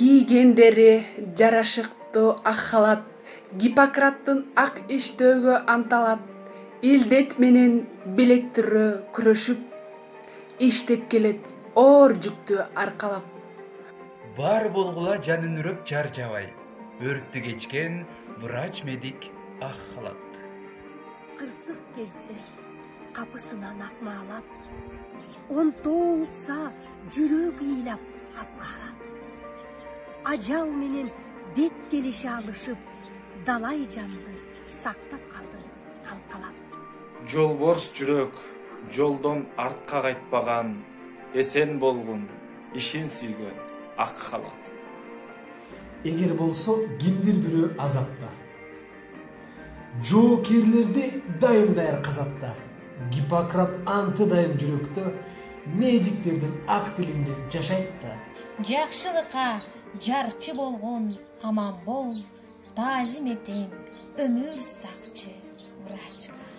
Кийгендери жарашыктуу ак халат, Гиппократтын ак иштөөгө анталат. Илдет менен билектирөө күрөшүп, иштеп келет оор жүктү аркалап. Бар болгула жанын үрөп жаржабай, өрттү кечкен врач-медик ак халат. Кырсык келсе, капысынан акмаалап, онтоолса жүрөк ыйлап апкарат. Ажал менен бет келиши алышып, далай жанды сактап калды калкалап. Жолборс жүрөк жолдон артка кайтпаган, эсен болгон, ишин сүйгөн ак халат. Эгер болсо кимдир бирөө азапта, жоокерлерди дайым даяр казатта, Гиппократ анты дайым жүрөктө, медиктердин ак тилинде жашайт да. Жакшылыкка жарчы болгон аман бол, таазим этем өмүр сакчы врачка.